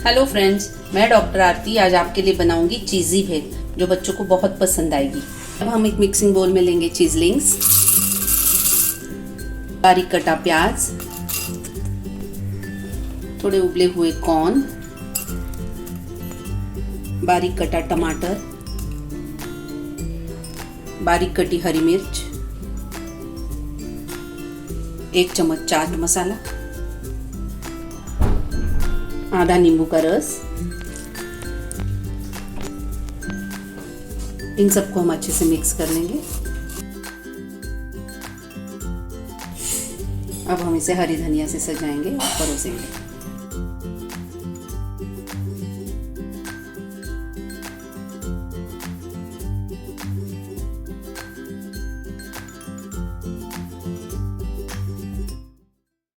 Hello friends, मैं doctor आरती आज आपके लिए बनाऊंगी चीज़ी भेल जो बच्चों को बहुत पसंद आएगी। अब हम एक मिक्सिंग बोल में लेंगे चीज़लिंग्स, बारीक कटा प्याज, थोड़े उबले हुए कॉर्न, बारीक कटा टमाटर, बारीक कटी हरी मिर्च, 1 चम्मच चाट मसाला, आधा नींबू का रस। इन सबको हम अच्छे से मिक्स कर लेंगे। अब हम इसे हरी धनिया से सजाएंगे और परोसेंगे।